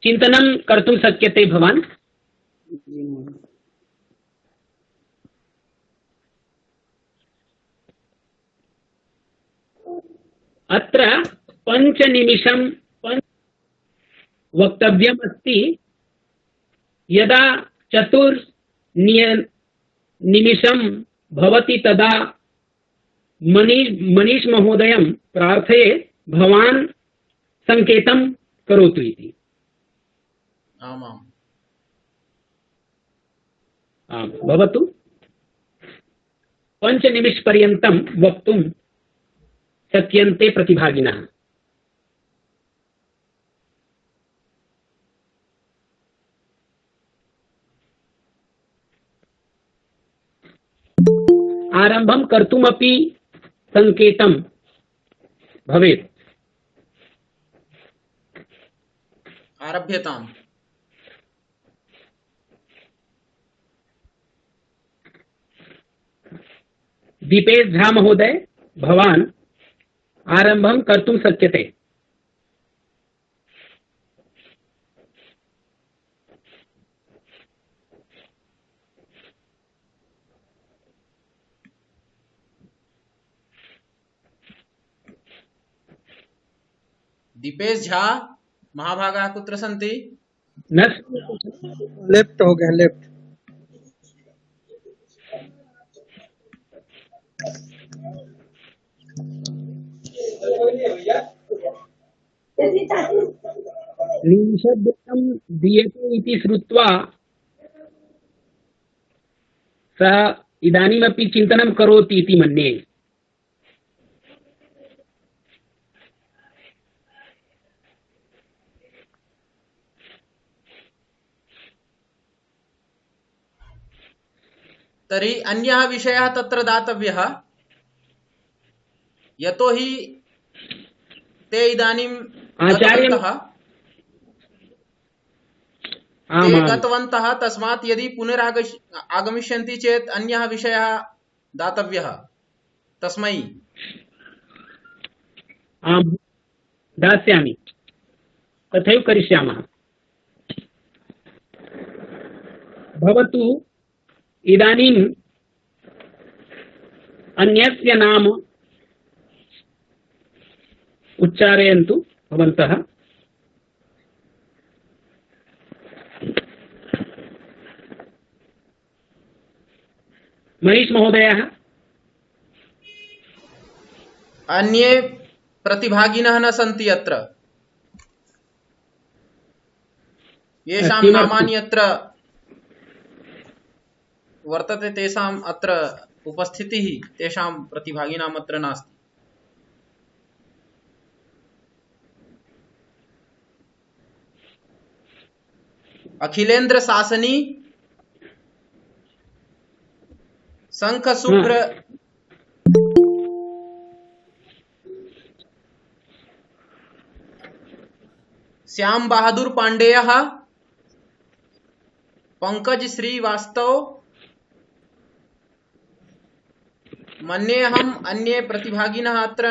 चिन्तनं कर्तुं शक्यते भवान्। अत्र 5 निमिषं वक्तव्यमस्ति। यदा 4 निमिषं भवति तदा मनीष महोदयं प्रार्थये भवान् संकेतं करोतु इति। आमाम्। भवतु 5 निमिषपर्यन्तं वक्तुं शक्यन्ते प्रतिभागिनः। आरम्भं कर्तुमपि संकेतं भवेत्। आरभ्यताम्। दीपेश झा महोदय, भवान् आरम्भं कर्तुं शक्यते। दीपेश झा महाभागाः कुत्र सन्ति? लेफ्ट हो गया, लेफ्ट। निमिषद्वयं दीयते इति श्रुत्वा सः इदानीमपि चिन्तनं करोति इति मन्ये। तर्हि अन्यः विषयः तत्र दातव्यः, यतोहि ते इदानीं गतवन्तः, तस्मात् यदि पुनरागमिष्यन्ति चेत् अन्यः विषयः दातव्यः तस्मै। आम्, दास्यामि, तथैव करिष्यामः। भवतु इदानीम् अन्यस्य नाम उच्चारयन्तु भवन्तः। मनीष महोदयः। अन्ये प्रतिभागिनः न सन्ति अत्र, येषां नामानि अत्र वर्तते तेषाम् अत्र उपस्थितिः तेषां प्रतिभागिनाम् अत्र नास्ति। अखिलेंद्र शासनी, शंख शुभ्र श्याम बहादुर पांडेयः, पंकज श्रीवास्तव, मन्येऽहम् अन्ये प्रतिभागिनः अत्र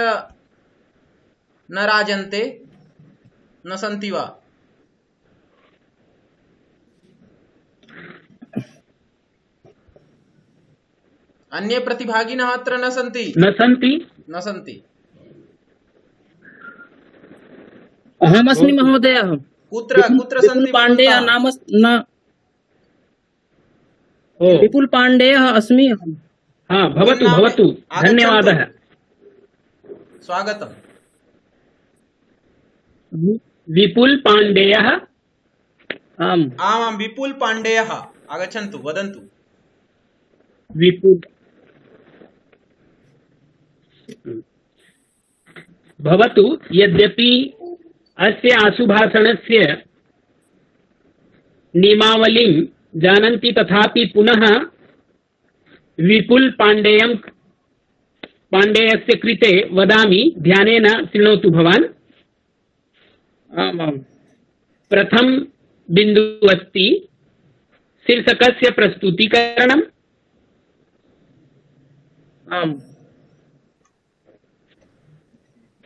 न राजन्ते, न सन्ति वा? अन्ये प्रतिभागिनः अत्र न सन्ति। न सन्ति। अहमस्मि महोदय। कुत्र सन्ति? पाण्डेय नाम न। विपुल पाण्डेयः अस्मि अहम्। हाँ, भवतु, धन्यवादः। स्वागतम्। विपुल पाण्डेयः। आमां, विपुल पाण्डेयः आगच्छन्तु, वदन्तु। विपुल, भवतु, यद्यपि अस्य आशुभाषणस्य नियमावलीं जानन्ति तथापि पुनः विपुल पाण्डेयस्य कृते वदामि, ध्यानेन शृणोतु भवान्। आमां। प्रथम बिन्दुः अस्ति शीर्षकस्य प्रस्तुतीकरणम्। आम्।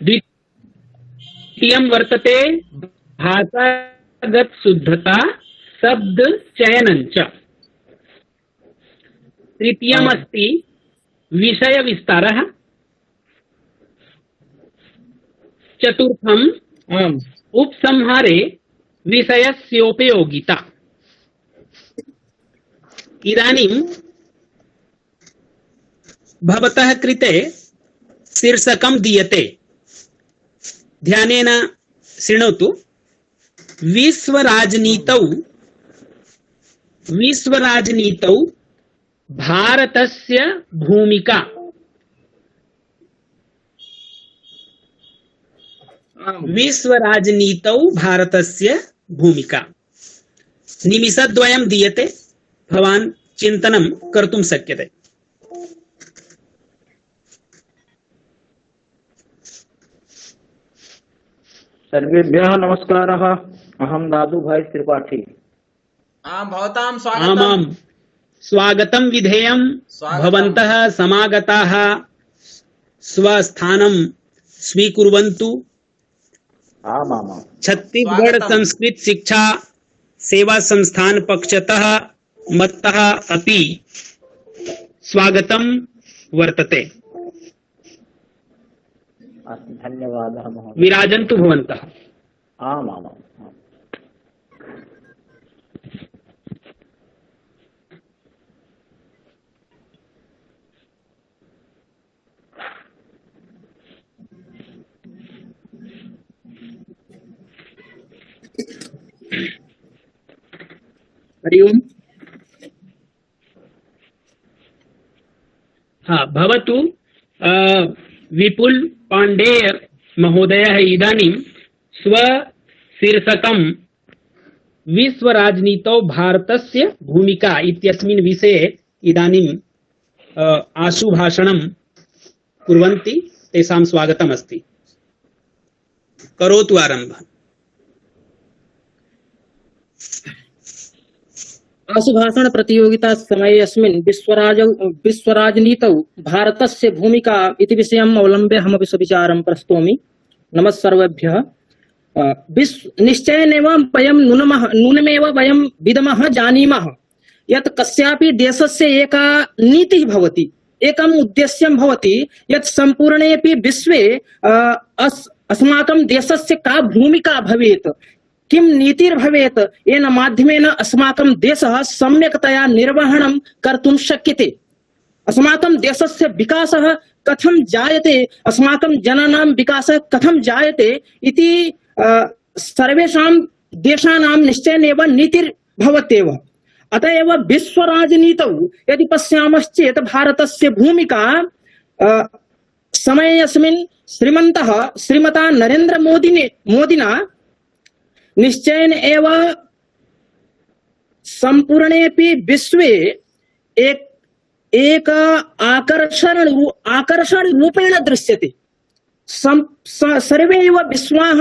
द्वितीयं वर्तते भाषा गत शुद्धता शब्द चयनं च। तृतीयमस्ति विषय विस्तारः। चतुर्थम् आम् उपसंहारे विषयस्योपयोगिता। इदानीं भवतः कृते शीर्षकं दीयते, ध्यानेन शृणोतु। विश्वराजनीतौ भारतस्य भूमिका। आम् विश्वराजनीतौ भारतस्य भूमिका। निमिषद्वयं दीयते, भवान् चिन्तनं कर्तुं शक्यते। सर्वेभ्यः नमस्कारः। अहं दादुभाई त्रिपाठी। भवतां आमां स्वागतम्। स्वागतं विधेयं। स्वागतम्। भवन्तः समागताः स्वस्थानं स्वीकुर्वन्तु। आमामाम्। छत्तीसगढ़ स्वागतम्। संस्कृत शिक्षा सेवा संस्थान पक्षतः मत्तः अपि स्वागतं वर्तते। अस्तु, धन्यवादः महोदय। विराजन्तु भवन्तः। आमामाम्। हरि ओम्। हाँ, भवतु। विपुल पाण्डेय महोदयः इदानीं स्वशीर्षकं विश्वराजनीतौ भारतस्य भूमिका इत्यस्मिन् विषये इदानीं आशुभाषणं कुर्वन्ति। तेषां स्वागतमस्ति। करोतु आरम्भः। आशुभाषण प्रतियोगिता समयेऽस्मिन् विश्वराजनीतौ भारतस्य भूमिका इति विषयम् अवलम्ब्य अहमपि स्वविचारं प्रस्तौमि। नमः सर्वेभ्यः। निश्चयेनैव वयं नूनमेव वयं विदमः जानीमः यत् कस्यापि देशस्य एका नीतिः भवति, एकम् उद्देश्यं भवति यत् सम्पूर्णेऽपि विश्वे अस्माकं देशस्य का भूमिका भवेत्, किं नीतिर्भवेत्, येन माध्यमेन अस्माकं देशः सम्यक्तया निर्वहणं कर्तुं शक्यते। अस्माकं देशस्य विकासः कथं जायते, अस्माकं जनानां विकासः कथं जायते इति सर्वेषां देशानां निश्चयेनैव नीतिर्भवत्येव। अतः एव विश्वराजनीतौ यदि पश्यामश्चेत् भारतस्य भूमिका समयेऽस्मिन् श्रीमता नरेन्द्र मोदिना निश्चयेन एव सम्पूर्णेऽपि विश्वे एक आकर्षण रूपेण दृश्यते। सर्वे एव विश्वाः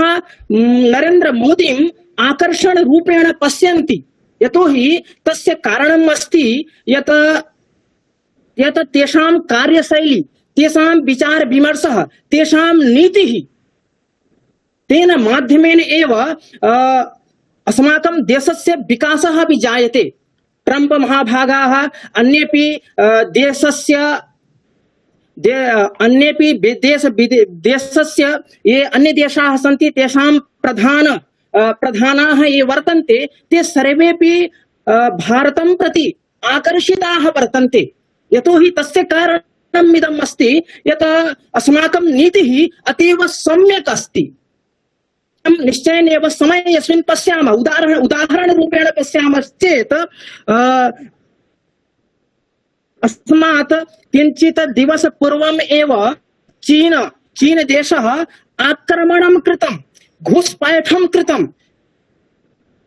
नरेन्द्र मोदीम् आकर्षण रूपेण पश्यन्ति, यतोहि तस्य कारणम् अस्ति यत् तेषां कार्यशैली, तेषां विचार विमर्शः, तेषां नीतिः, तेन माध्यमेन एव अस्माकं देशस्य विकासः अपि जायते। ट्रम्प महाभागाः अन्येपि देशस्य ये अन्य देशाः सन्ति तेषां प्रधानाः ये वर्तन्ते ते सर्वेपि भारतं प्रति आकर्षिताः वर्तन्ते, यतोहि तस्य कारणम् इदम् अस्ति यत् अस्माकं नीतिः अतीव सम्यक् अस्ति। निश्चयेन एव समये यस्मिन् पश्यामः, उदाहरण रूपेण पश्यामश्चेत् अस्मात् किञ्चित् दिवस पूर्वम् एव चीन देशः आक्रमणं कृतं, घुसपैठं कृतं,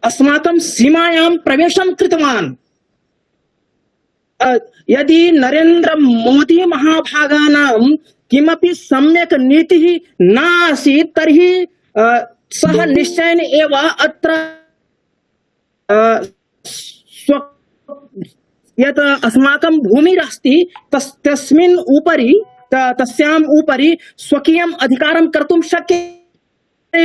अस्माकं सीमायां प्रवेशं कृतवान्। यदि नरेन्द्र मोदी महाभागानां किमपि सम्यक् नीतिः न आसीत् तर्हि सः निश्चयेन एव अत्र यत् अस्माकं भूमिरस्ति तस्मिन् उपरि तस्याम् उपरि स्वकीयम् अधिकारं कर्तुं शक्यते।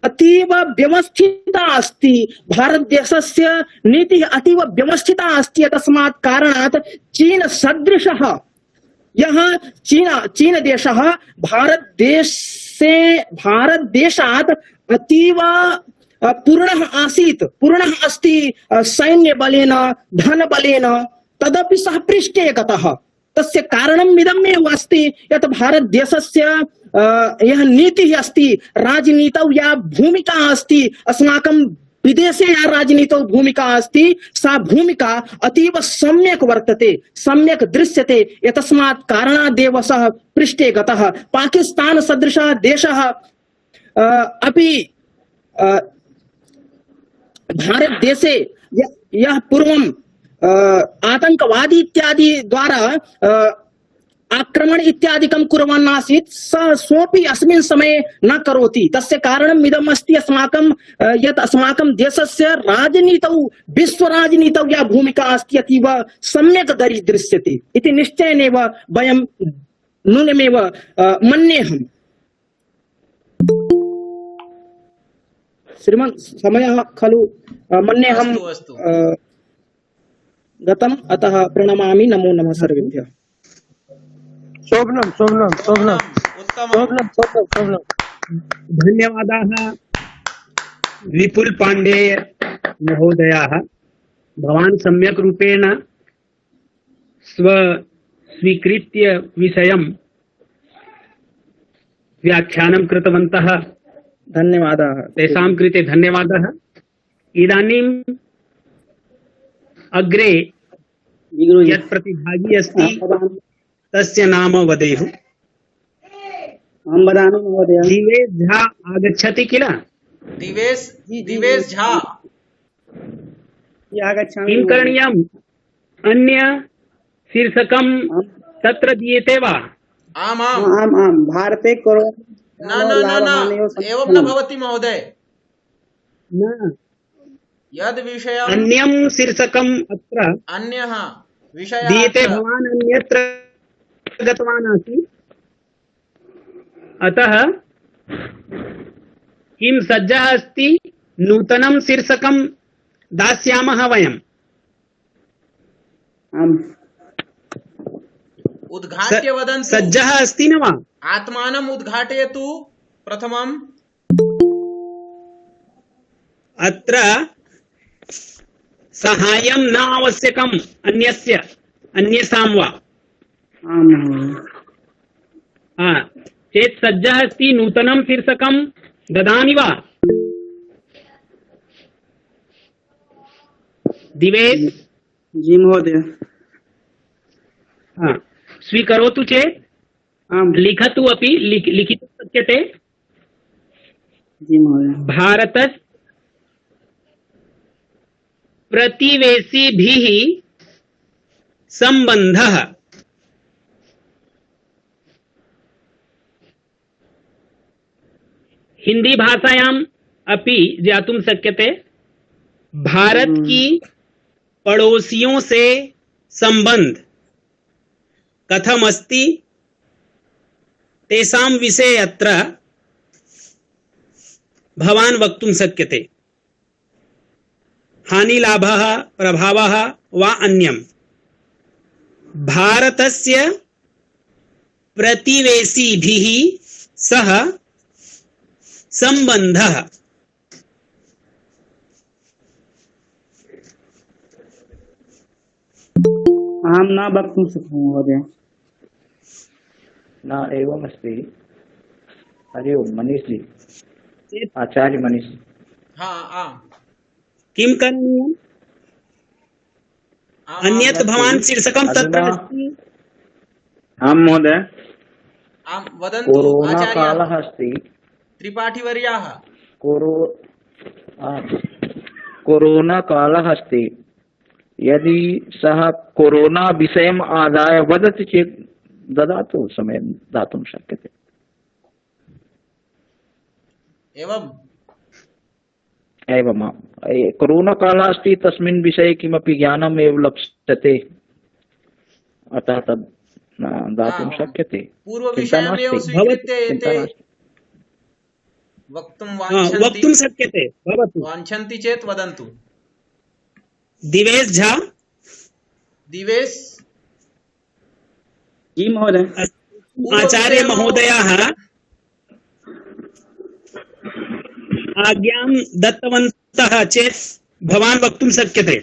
अतीव व्यवस्थिता अस्ति, भारतदेशस्य नीतिः अतीव व्यवस्थिता अस्ति। तस्मात् कारणात् चीन सदृशः यः चीन देशः भारतदेशात् अतीव पूर्णः अस्ति सैन्यबलेन धनबलेन, तदपि सः पृष्ठे गतः। तस्य कारणम् इदमेव अस्ति यत् भारतदेशस्य यः नीतिः अस्ति, राजनीतौ या भूमिका अस्ति, अस्माकं विदेशे या राजनीतौ भूमिका अस्ति, सा भूमिका अतीव सम्यक् वर्तते, सम्यक् दृश्यते। एतस्मात् कारणादेव सः पृष्ठे गतः। पाकिस्तान सदृशः देशः अपि भारत देशे यः पूर्वं आतंकवादी इत्यादि द्वारा आक्रमण इत्यादिकं कुर्वन् आसीत्, सोऽपि अस्मिन् समये न करोति। तस्य कारणम् इदम् अस्ति अस्माकं यत् अस्माकं देशस्य राजनीतौ, विश्वराजनीतौ या भूमिका अस्ति अतीव सम्यक् दृश्यते इति निश्चयेनैव वयं नूनमेव मन्येऽहम्। श्रीमन् समयः खलु मन्येऽहम् अस्तु। गतम्, अतः प्रणमामि। नमो नमः सर्वेभ्यः। शोभनम् उत्तमम्। धन्यवादाः विपुल पाण्डेय महोदयाः। भवान् सम्यक् रूपेण स्वीकृत्य विषयं व्याख्यानं कृतवन्तः। धन्यवादाः। तेषां कृते धन्यवादः। इदानीम् अग्रे यत् प्रतिभागी अस्ति तस्य नाम वदेयुः। अहं वदामि महोदय। दिवेश झा आगच्छति किल? दिवेश झा किं करणीयम्? अन्य शीर्षकं तत्र दीयते वा? आम् भारते न एवं न भवति महोदय। न, यद् विषयम् अन्यं शीर्षकम् अत्र अन्यः विषयः दीयते। भवान् अन्यत्र गतवान् आसीत्, अतः किं सज्जः अस्ति? नूतनं शीर्षकं दास्यामः वयम्। उद्घाट्य वदन्तु। सज्जः अस्ति न वा? आत्मानम् उद्घाटयतु प्रथमम्। अत्र साहाय्यं न आवश्यकम् अन्येषां वा। चेत् सज्जः अस्ति? नूतनं शीर्षकं ददामि वा? दिवेश जी महोदय। स्वीकरोतु चेत् लिखतु अपि, लिखितुं शक्यते। जी महोदय। भारतस्य प्रतिवेशिभिः सम्बन्धः। हिंदी भाषायाम् अपि ज्ञातुं शक्यते। भारत की पड़ोसियों से संबंध कथम अस्ति तेषां विषये अत्र भवान् वक्तुं शक्यते। हानिलाभः प्रभावः वा अन्यम्। भारतस्य प्रतिवेशिभिः सह संबंधः। अहं न वक्तुं शक्नोमि महोदय। न एवमस्ति। हरि ओम् मनीष जी, आचार्य मनीष जी। किं करणीयम्? अन्यत् भवान् शीर्षकं तत्र अस्ति। आं महोदय। वदन्तु कोरोना आचार्य कालः अस्ति। त्रिपाठिवर्याः। कोरोना कालः अस्ति। यदि सः कोरोना विषयम् आदाय वदति चेत् ददातु, समयं दातुं शक्यते। एवम् एवम्। कोरोना कालः अस्ति, तस्मिन् विषये किमपि ज्ञानम् एव लप्स्यते, अतः तद् दातुं शक्यते। पूर्वविषयमेव स्वीकृत्य एते वक्तुं वक्तुं शक्यते भवतु। वाञ्छन्ति चेत् वदन्तु। दिवेश झा दिवेश जी महोदय। आचार्य महोदयाः आज्ञां दत्तवन्तः चेत् भवान् वक्तुं शक्यते।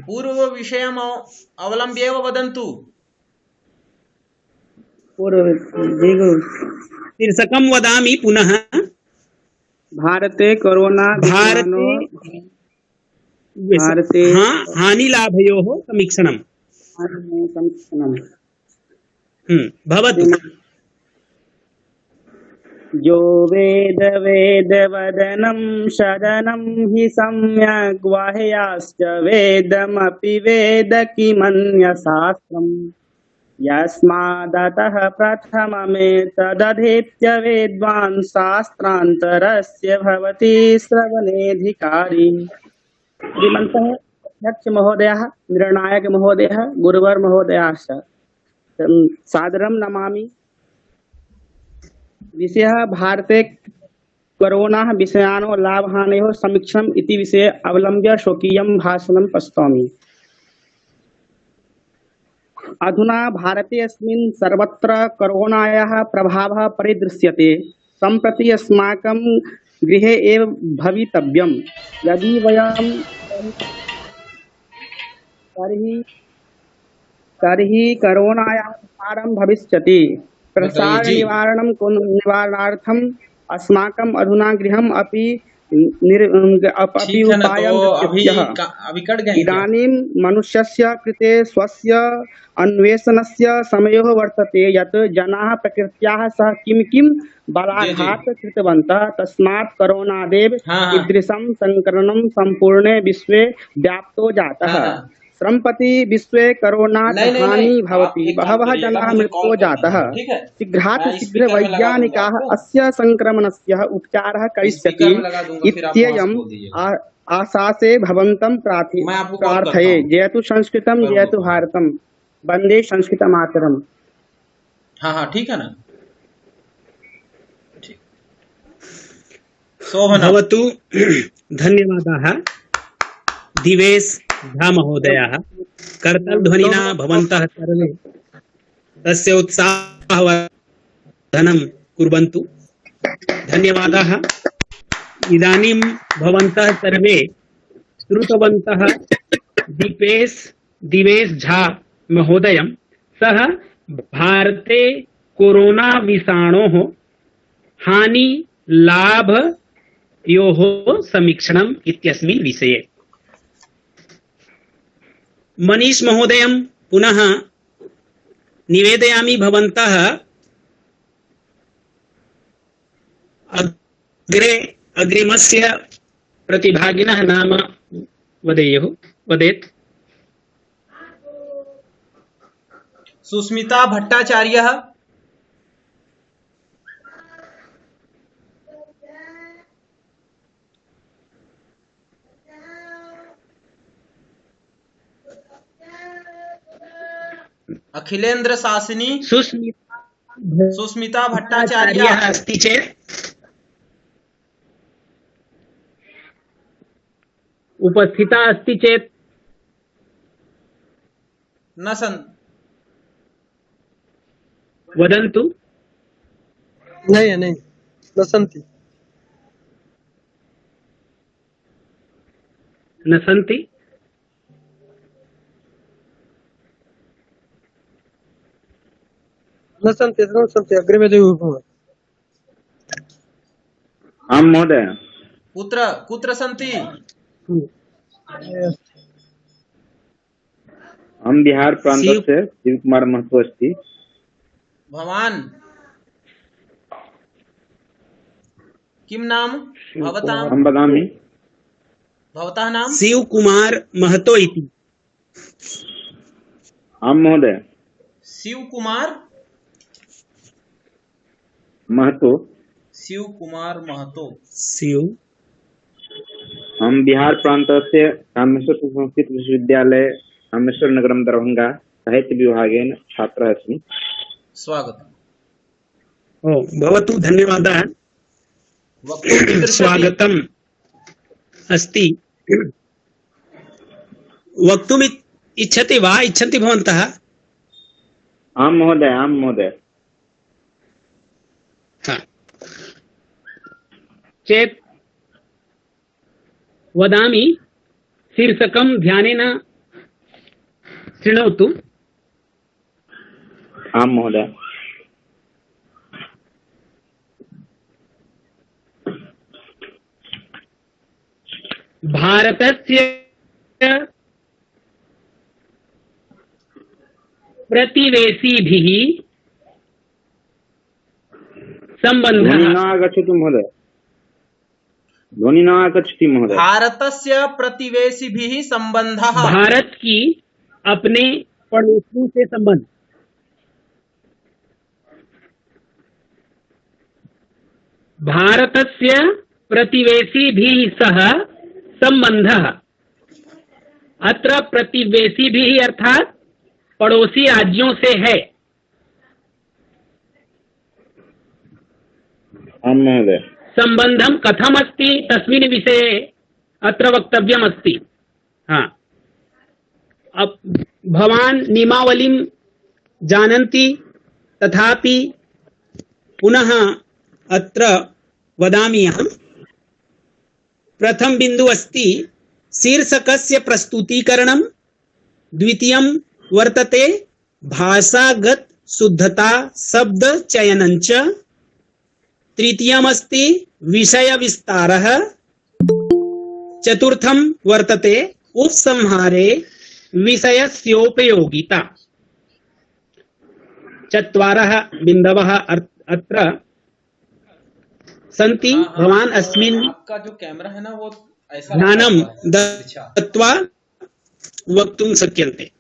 पूर्वविषयम् अवलम्ब्य एव वदन्तु। शीर्षकं वदामि पुनः। भारते कोरोना भारते भारते हानिलाभयोः समीक्षणम्। भवतु। जो वेद वेद वदनं सदनं हि सम्यग् वाह्याश्च वेदमपि वेद किमन्यशास्त्रम् यस्मादतः प्रथममेतदधीत्य वेद्वान् शास्त्रान्तरस्य भवति श्रवणेऽधिकारी। श्रीमन्तः अध्यक्ष महोदयः, निर्णायक महोदयः, गुरुवर महोदयाश्च सादरं नमामि। विषयः भारते कोरोना विषयाणो लाभहानयोः समीक्षणम् इति विषये अवलम्ब्य स्वकीयं भाषणं प्रस्तौमि। अधुना भारते अस्मिन् सर्वत्र कोरोनायाः प्रभावः परिदृश्यते। सम्प्रति अस्माकं गृहे एव भवितव्यम्। यदि वयं तर्हि कोरोनायाः प्रसारं भविष्यति। प्रसार निवारणार्थम् अस्माकम् अधुना गृहम् अपि उपायं अभी कट गए क्या? इदानीं मनुष्यस्य कृते स्वस्य अन्वेषणस्य समयो वर्तते यत् जनाः प्रकृत्याः सह किं बलाघात् कृतवन्तः। तस्मात् कोरोनादेव ईदृशं संक्रमणं सम्पूर्णे विश्वे व्याप्तो जातः। सम्प्रति विश्वे कोरोनात् हानि भवति, बहवः जनाः मृत्यो जातः। शीघ्रातिशीघ्र वैज्ञानिकाः अस्य संक्रमणस्य उपचारः करिष्यति इत्ययम् आशासे भवन्तं प्रार्थये। जयतु संस्कृतं, जयतु भारतम्। वन्दे संस्कृतमातरम्। हाँ ठीक है ना। शोभना भवतु। धन्यवादाः दिवेश झा महोदयाः। करतालध्वनिना भवन्तः सर्वे तस्य उत्साहवर्धनं कुर्वन्तु। धन्यवादाः। इदानीं भवन्तः सर्वे श्रुतवन्तः दिवेश झा महोदयं। सः भारते कोरोना विषाणोः हानि लाभयोः समीक्षणम् इत्यस्मिन् विषये। मनीष महोदयं पुनः निवेदयामि। भवन्तः अग्रिमस्य प्रतिभागिनः नाम वदेत्। सुस्मिता भट्टाचार्यः, अखिलेंद्र शासिनी, सुस्मिता भट्टाचार्य अस्ति चेत् उपस्थिता अस्ति चेत् न सन् वदन्तु। नहीं न सन्ति। न सन्ति। न सन्ति अग्रिमे आं महोदय। कुत्र सन्ति? अहं बिहार प्रान्तस्य शिव कुमार महतो अस्ति। भवान् किं नाम भवतां? अहं वदामि। भवतः नाम? शिव कुमार महतो इति। आं महोदय। शिव कुमार महतो। शिव कुमार महतो। हम बिहार प्रान्तस्य कामेश्वर संस्कृत विश्वविद्यालय रामेश्वरनगरं दरभङ्गा साहित्यविभागेन छात्रः अस्मि। स्वागतम्। ओ भवतु धन्यवादः। वक्तुमिच्छति? स्वागतम् अस्ति। वक्तुम् इच्छति वा? इच्छन्ति भवन्तः? आं महोदय, आं महोदय। हा। चेत् वदामि, शीर्षकं ध्यानेन शृणोतु। आं महोदय। भारतस्य प्रतिवेशिभिः ध्वनिः सम्बन्धः। न आगच्छति महोदय, ध्वनिः न आगच्छति महोदय। भारतस्य प्रतिवेशिभिः सम्बन्धः। भारत की अपने पड़ोसियों से संबंध। भारतस्य प्रतिवेशिभिः सह संबंधः। अत्र प्रतिवेशिभिः अर्थात पड़ोसी राज्यों से है। आं महोदय। संबंधम कथम अस्ति तस्मिन् विषये अत्र वक्तव्यम् अस्ति। हाँ, अब भवान् नियमावलीं जानन्ति, तथापि पुनः अत्र वदामि अहम्। प्रथम बिंदु अस्ति शीर्षकस्य प्रस्तुतीकरणं। द्वितीयं वर्तते भाषागत शुद्धता शब्द चयनञ्च। तृतीयमस्ति विषय विस्तारः। चतुर्थं वर्तते उपसंहारे विषयस्योपयोगिता। चत्वारः बिन्दवः अत्र सन्ति। भवान् अस्मिन् आपका जो कैमरा है ना वो ऐसा ध्यानं अच्छा, दत्त्वा वक्तुं शक्यन्ते।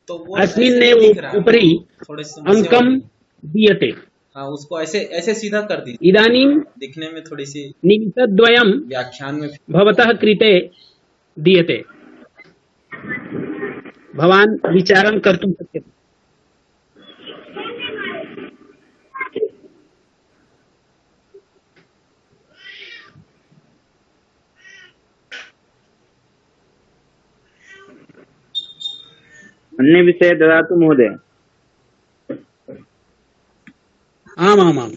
तो वो अस्मिन् ऐसे एव दिख रहा है। उपरि थोड़ी समस्या अंकं हो रही है। दीयते। हाँ, उसको ऐसे ऐसे सीधा कर दीजिए, इदानीं दिखने में थोड़ी सी निमिषद्वयं व्याख्यान में। भवतः कृते दीयते। भवान् विचारं कर्तुं शक्यते। अन्य विषये ददातु महोदय। आमामाम्।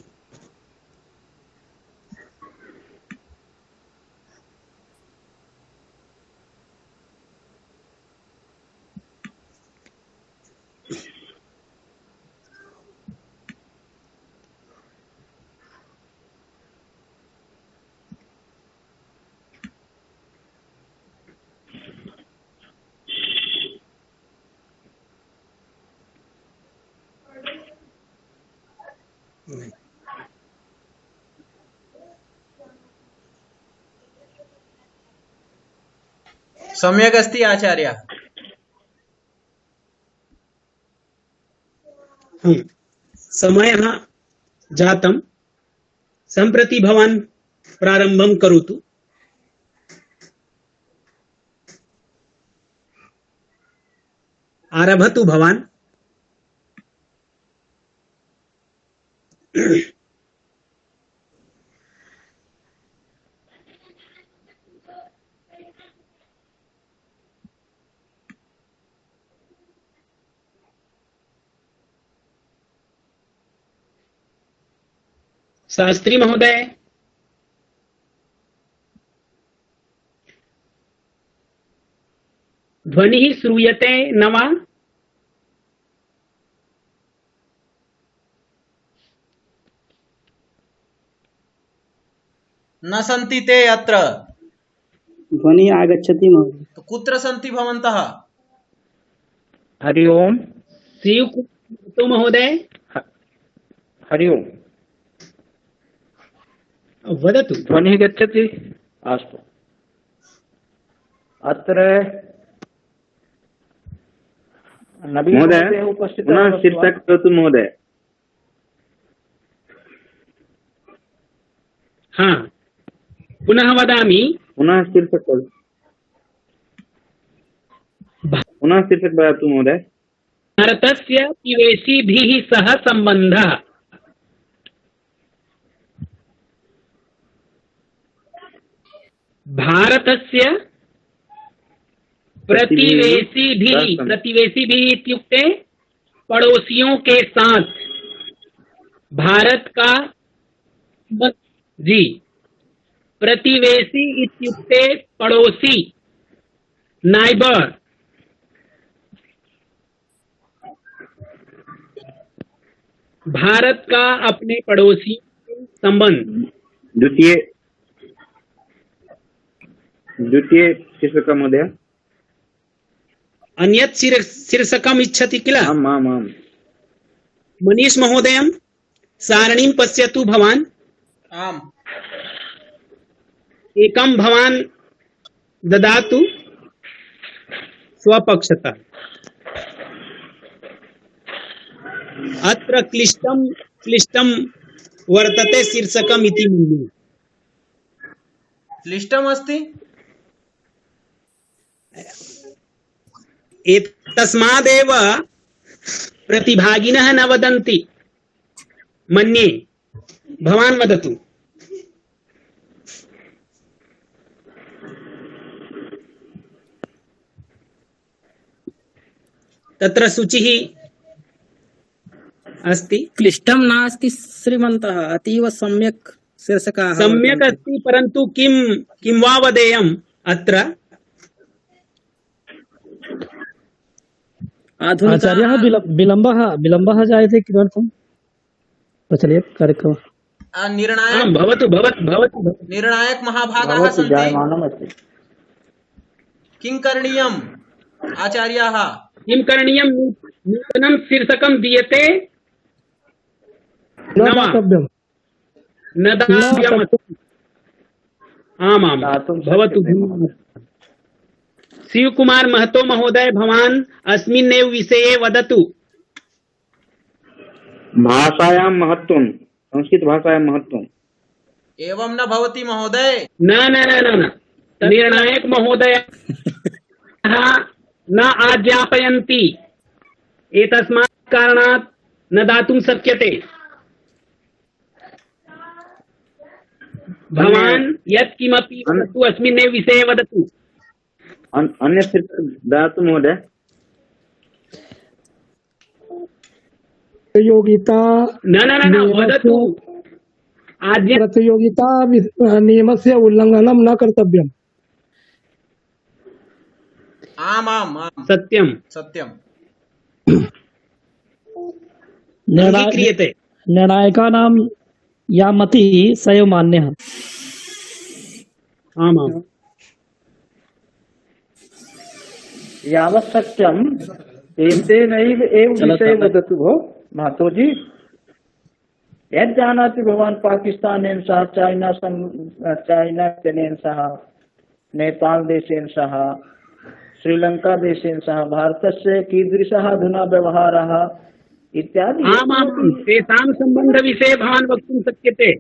सम्यक् अस्ति आचार्य। समयः जातं। सम्प्रति भवान् प्रारम्भं करोतु। आरभतु भवान्। शास्त्री महोदय, ध्वनिः श्रूयते न वा? न सन्ति ते अत्र। ध्वनिः आगच्छति महोदय। तो कुत्र सन्ति भवन्तः? हरि ओम। श्रीयुक्तो महोदय, हरि ओम। वदतु। ध्वनिः गच्छति? अस्तु। अत्र नवीन महोदय, उपस्थितः पुनः अस्ति वा? शीर्षक ददातु महोदय। हाँ, पुनः वदामि। पुनः शीर्षक पुनः शीर्षक ददातु महोदय। भारतस्य प्रतिवेशिभिः सह सम्बन्धः। भारतस्य प्रतिवेशिभिः इत्युक्ते पड़ोसियों के साथ भारत का जी प्रतिवेशी इत्युक्ते पड़ोसी नाइबर। भारत का अपने पड़ोसी संबंध। द्वितीय शीर्षक महोदय। अन्यत् शीर्षकम् इच्छति किल? आम् आम् आम्। मनीष महोदयं सारणीं पश्यतु भवान्। आम्। एकं भवान् ददातु स्वपक्षतः। अत्र क्लिष्टं वर्तते शीर्षकम् इति मन्ये। क्लिष्टम् अस्ति? एतस्मादेव प्रतिभागिनः न वदन्ति मन्ये। भवान् वदतु। तत्र सूचिः अस्ति। क्लिष्टं नास्ति श्रीमन्तः, अतीव सम्यक् शीर्षकाः सम्यक् अस्ति, परन्तु किं वा वदेयम् अत्र? आचार्यः विलम्बः जायते किमर्थं? प्रचलति कार्यक्रमः। निर्णायक भवतु। निर्णायक महाभागाः सन्ति। किं करणीयम् आचार्याः? किं करणीयं? नूतनं शीर्षकं दीयते न दातव्यम्। आमां भवतु। शिवकुमार महतो महोदय, भवान् अस्मिन्नेव विषये वदतु। भाषायां महत्त्वं, संस्कृतभाषायां महत्त्वम्। एवं न भवति महोदय। न निर्णायक महोदय न आज्ञापयन्ति, एतस्मात् कारणात् न दातुं शक्यते। भवान् यत् किमपि वदतु, अस्मिन्नेव विषये वदतु। अन्य शीर्षक ददातु महोदय। प्रतियोगिता न वदतु। प्रतियोगिता नियमस्य उल्लङ्घनं न कर्तव्यम्। आम्। सत्यम्। नहीं क्रियते। निर्णायकानां या मतिः स एव मान्यः। आमाम्। यावत् सत्यम् एतेनैव एव विषये वदतु भो महतोजी। यद् जानाति भवान् पाकिस्तानेन सह चाइना जनेन सह नेपाल देशेन सह श्रीलंका देशेन सह भारतस्य कीदृशः अधुना व्यवहारः इत्यादि। आमां तेषां सम्बन्धविषये भवान् वक्तुं शक्यते।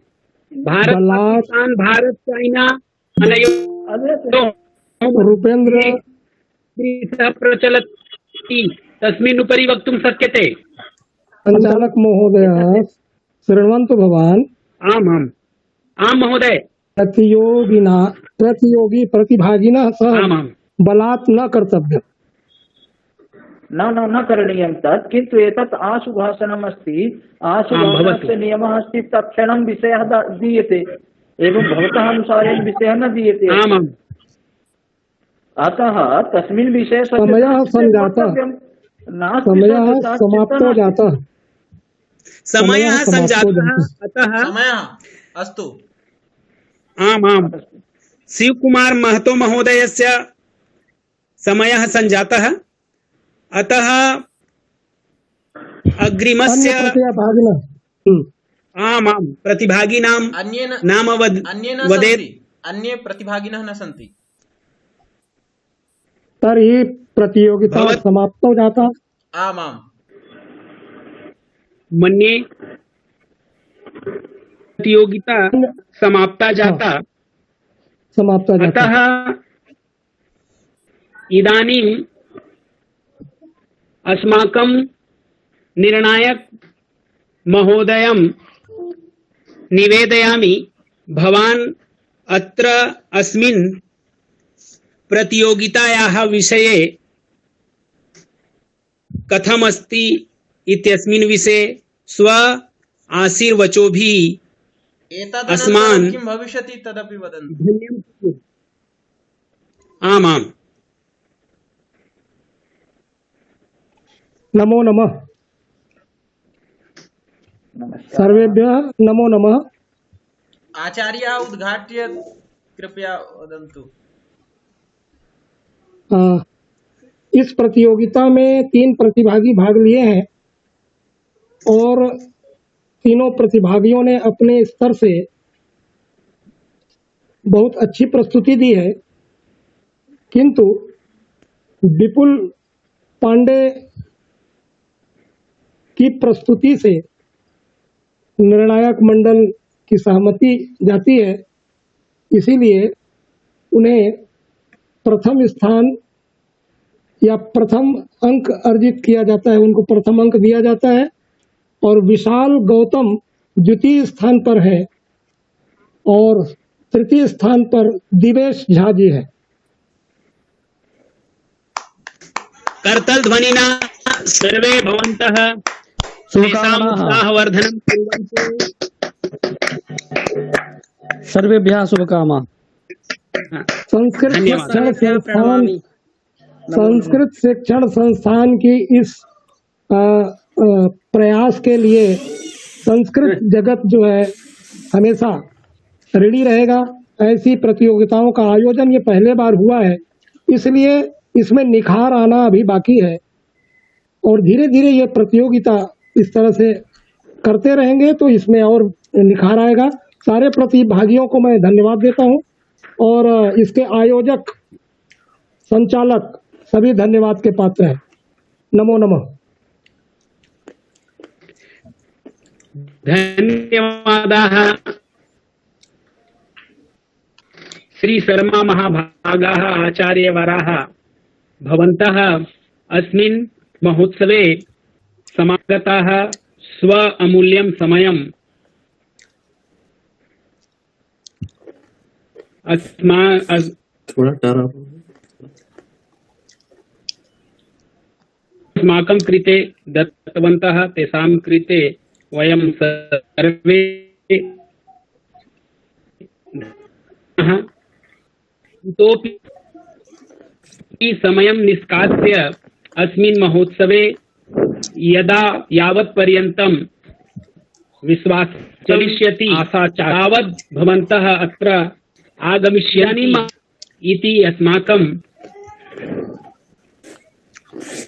भारत पाकिस्तान, भारत चाइना रूपेन्द्र प्रचलति, तस्मिन् उपरि वक्तुं शक्यते। सञ्चालक महोदय शृण्वन्तु भवान्। आम् महोदय। प्रतिभागिनः सह बलात् न कर्तव्यम्। न करणीयं तत्, किन्तु एतत् आशुभाषणम् अस्ति। आशुभाषणस्य नियमः अस्ति, तत्क्षणं विषयः दीयते एवं भवतः अनुसारेण विषयः न दीयते। अतः तस्मिन् विषये समयः समाप्तो जातः। अतः अस्तु। आम्। शिवकुमार महतो महोदयस्य समयः संजातः, अतः अग्रिमस्य आमां प्रतिभागिनां नाम वदेत्। अन्ये प्रतिभागिनः न सन्ति। तर्हि प्रतियोगिता समाप्तो जाता। आमाम्। मन्ये प्रतियोगिता समाप्ता जाता। अतः इदानीं अस्माकं निर्णायक महोदयं निवेदयामि, भवान् अत्र अस्मिन् प्रतियोगितायाः विषये कथमस्ति इत्यस्मिन् विषये स्व आशीर्वचोभिः एतदनन्तरं अस्मान् किं भविष्यति तदपि वदन्तु। धन्यं कुरु। आमाम्। नमो नमः। सर्वेभ्यः नमो नमः। आचार्य उद्घाट्य कृपया वदन्तु। इस प्रतियोगिता में 3 प्रतिभागी भाग लिए हैं और तीनों प्रतिभागियों ने अपने स्तर से बहुत अच्छी प्रस्तुति दी है, किंतु विपुल पांडे की प्रस्तुति से निर्णायक मंडल की सहमति जाती है, इसीलिए उन्हें प्रथम स्थान या प्रथम अंक अर्जित किया जाता है, उनको प्रथम अंक दिया जाता है। और विशाल गौतम द्वितीय स्थान पर है और तृतीय स्थान पर दिवेश झा जी है। करतल ध्वनिना सर्वे भवन्तः तेषाम् उत्साहवर्धनं कुर्वन्तु। सर्वेभ्यः शुभकामना। संस्कृत शिक्षण संस्थान की इस प्रयास के लिए संस्कृत जगत जो है हमेशा ऋणी रहेगा। ऐसी प्रतियोगिताओं का आयोजन ये पहले बार हुआ है, इसलिए इसमें निखार आना अभी बाकी है और धीरे धीरे ये प्रतियोगिता इस तरह से करते रहेंगे तो इसमें और निखार आएगा। सारे प्रतिभागियों को मैं धन्यवाद देता हूँ और इसके आयोजक, संचालक सभी धन्यवाद के पात्र हैं। नमो नमः। धन्यवादाः। श्री शर्मा महाभागाः आचार्यवराः भवन्तः अस्मिन् महोत्सवे समागताः स्व अमूल्यं समयम् अस्माकं कृते दत्तवन्तः, तेषां कृते वयं सर्वे इतोपि समयं निष्कास्य अस्मिन् महोत्सवे यदा यावत् पर्यन्तं विश्वास चलिष्यति आशा तावत् भवन्तः अत्र आगमिष्यन्ति इति अस्माकं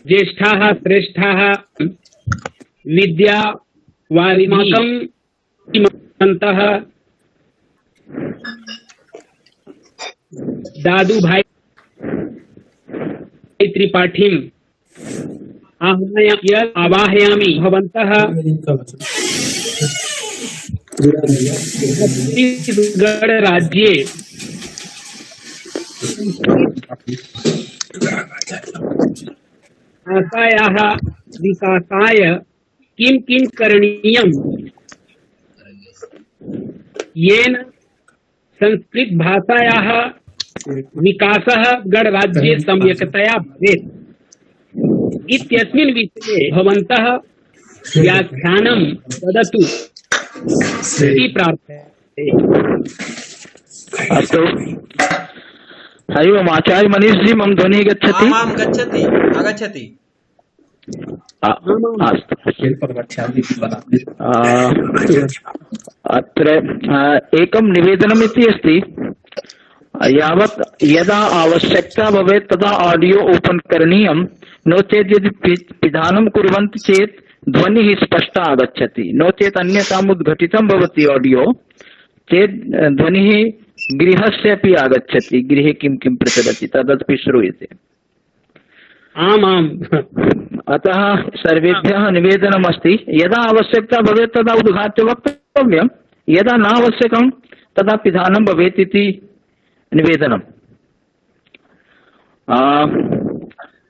ज्येष्ठाः श्रेष्ठाः विद्यावारिधिमाकं दादू भाई त्रिपाठीम् आवाहयामि। भवन्तः छत्तीसगढ़ राज्ये भाषायाः विकासाय किं किं करणीयम्, येन संस्कृत भाषायाः विकासः गणराज्ये सम्यक्तया भवेत् इत्यस्मिन् विषये भवन्तः व्याख्यानं ददतु इति प्रार्थये। अस्तु। हरि ओम्। आचार्य मनीष जी, मम ध्वनिः गच्छति? आमां गच्छति, आगच्छति। अत्र एकं निवेदनमिति अस्ति। यावत् यदा आवश्यकता भवेत् तदा ऑडियो ओपन करणीयं, नो चेत् यदि पिधानं कुर्वन्ति चेत् ध्वनिः स्पष्टा आगच्छति, नो चेत् अन्यथाम् उद्घटितं भवति ऑडियो चेत् ध्वनिः गृहस्य अपि आगच्छति, गृहे किं किं प्रचलति तदपि श्रूयते। आमाम्। अतः सर्वेभ्यः निवेदनमस्ति, यदा आवश्यकता भवेत् तदा उद्घाट्य वक्तव्यं, यदा न आवश्यकं तदा पिधानं भवेत् इति निवेदनम्।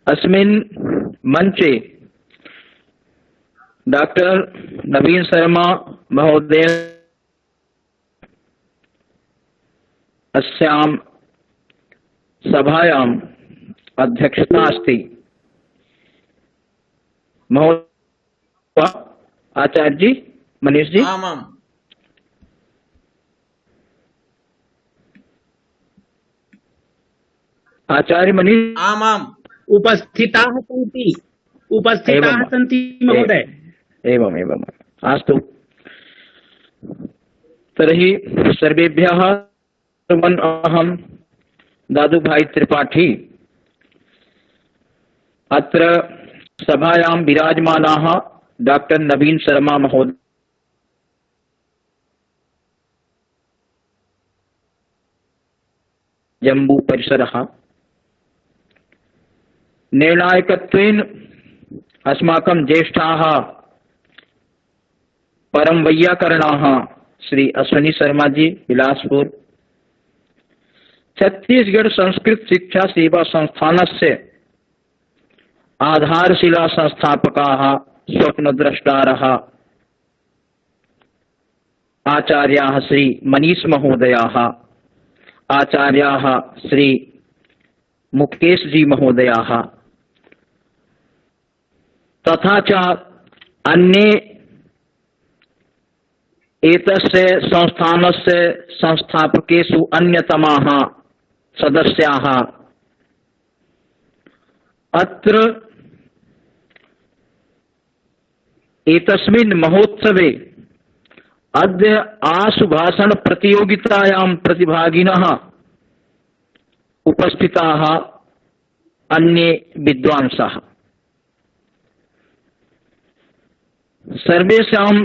अस्मिन् मञ्चे डॉक्टर नवीन शर्मा महोदय अस्यां सभायाम् अध्यक्षता अस्ति। महोदय आचार्य जी, मनीष जी। आम् आम्। आचार्य मनीष। आम् आम्। उपस्थिताः सन्ति महोदय। एवम् एवम् अस्तु। तर्हि सर्वेभ्यः अहं दादुभाई त्रिपाठी अत्र सभायां विराजमानाः डॉक्टर नवीन शर्मा महोदय जम्बू परिसरः निर्णायकत्वेन अस्माकं ज्येष्ठाः परम वैयाकरणाः श्री अश्विनी शर्मा जी बिलासपुर, छत्तीसगढ़ संस्कृत शिक्षा सेवा संस्थानस्य आधारशिला संस्थापकाः स्वप्नद्रष्टारः आचार्याः श्री मनीष महोदयाः, आचार्याः श्री मुकेश जी महोदयाः, तथा च अन्ये एतस्य संस्थानस्य संस्थापकेषु अन्यतमाः सदस्याः अत्र एतस्मिन् महोत्सवे अद्य आशुभाषण प्रतियोगितायां प्रतिभागिनः उपस्थिताः अन्ये विद्वांसः। सर्वेषाम्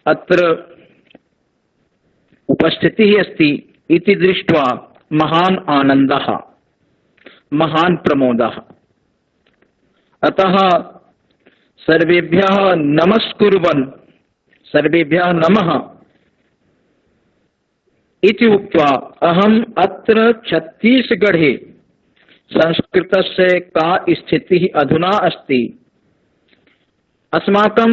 अत्र उपस्थितिः अस्ति इति दृष्ट्वा महान् आनन्दः, महान् प्रमोदः। अतः सर्वेभ्यः नमस्कुर्वन् सर्वेभ्यः नमः इति उक्त्वा अहम् अत्र छत्तीसगढ़े संस्कृतस्य का स्थितिः अधुना अस्ति, अस्माकं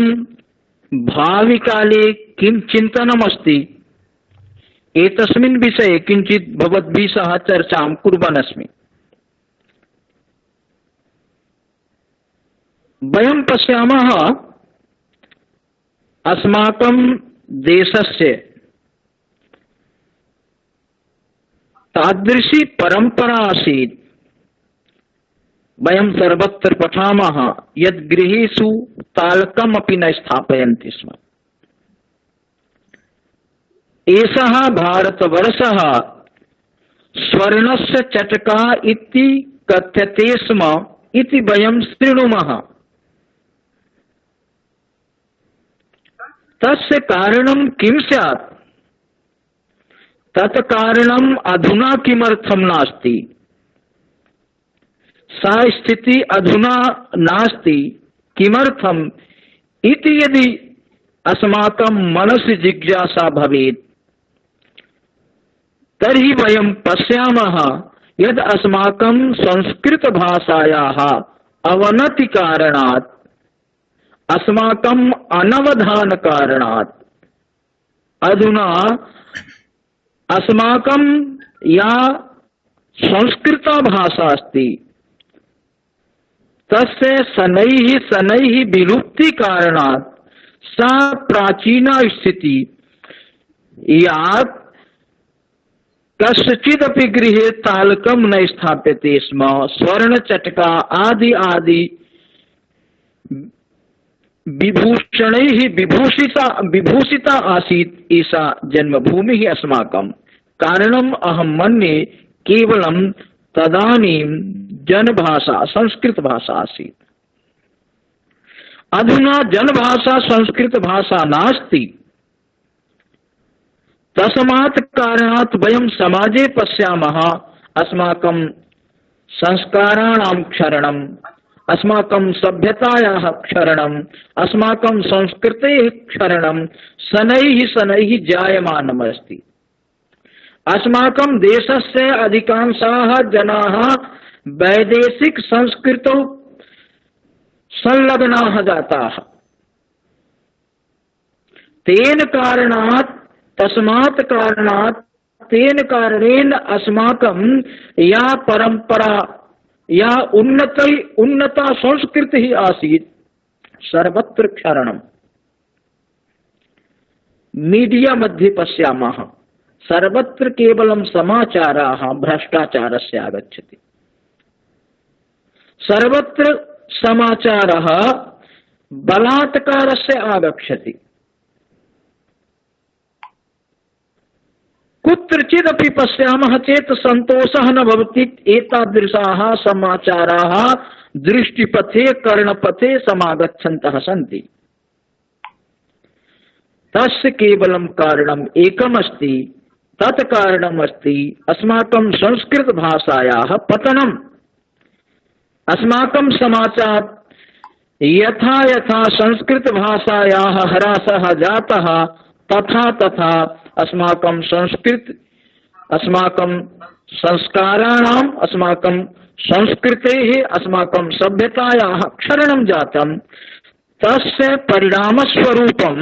भाविकाले किं चिन्तनम् अस्ति, एतस्मिन् विषये किञ्चित् भवद्भिः सह चर्चां कुर्वन् अस्मि। वयं पश्यामः अस्माकं देशस्य तादृशी परंपरा आसीत्, वयं सर्वत्र पठामः यत् गृहेषु तालकमपि न स्थापयन्ति स्म। एषः भारतवर्षः स्वर्णस्य चटका इति कथ्यते स्म इति वयं शृणुमः। तस्य कारणं किं स्यात्? तत् कारणम् अधुना किमर्थं नास्ति? सा स्थिति अधुना नास्ति किमर्थम् इति यदि अस्माकं मनसि जिज्ञासा भवेत् तर्हि वयं पश्यामः यद् अस्माकं संस्कृतभाषायाः अवनतिकारणात्, अस्माकम् अनवधानकारणात् अधुना अस्माकं या संस्कृतभाषा अस्ति तस्य शनैः विलुप्ति कारणात् सा प्राचीना स्थिति यात् कस्यचिदपि गृहे तालकं न स्थाप्यते स्म, स्वर्णचटका आदि आदि विभूषणैः विभूषिता आसीत् एषा जन्मभूमिः अस्माकं। कारणम् अहं मन्ये केवलं तदानीं जनभाषा संस्कृतभाषा आसीत्। अधुना जनभाषा संस्कृतभाषा नास्ति। तस्मात् कारणात् वयं समाजे पश्यामः अस्माकं संस्काराणां क्षरणम्, अस्माकं सभ्यतायाः क्षरणम्, अस्माकं संस्कृतेः क्षरणं शनैः जायमानमस्ति। अस्माकं देशस्य अधिकांशाः जनाः वैदेशिक संस्कृतौ संलग्नाः जाताः। तेन कारणात् तस्मात् कारणात् तेन कारणेन अस्माकं या परंपरा या उन्नता संस्कृतिः आसीत् सर्वत्र क्षरणम्। मीडिया मध्ये पश्यामः सर्वत्र केवलं समाचाराः भ्रष्टाचारस्य आगच्छति। सर्वत्र समाचारः बलात्कारस्य आगच्छति। कुत्रचिदपि पश्यामः चेत् सन्तोषः न भवति। एतादृशाः समाचाराः दृष्टिपथे कर्णपथे समागच्छन्तः सन्ति। तस्य केवलं कारणम् एकमस्ति, तत् कारणमस्ति अस्माकं संस्कृतभाषायाः पतनम्। अस्माकं समाचार यथा यथा संस्कृतभाषायाः ह्रासः जातः तथा तथा अस्माकं अस्माकं संस्काराणाम् अस्माकं संस्कृतेः अस्माकं सभ्यतायाः क्षरणं जातं। तस्य परिणामस्वरूपं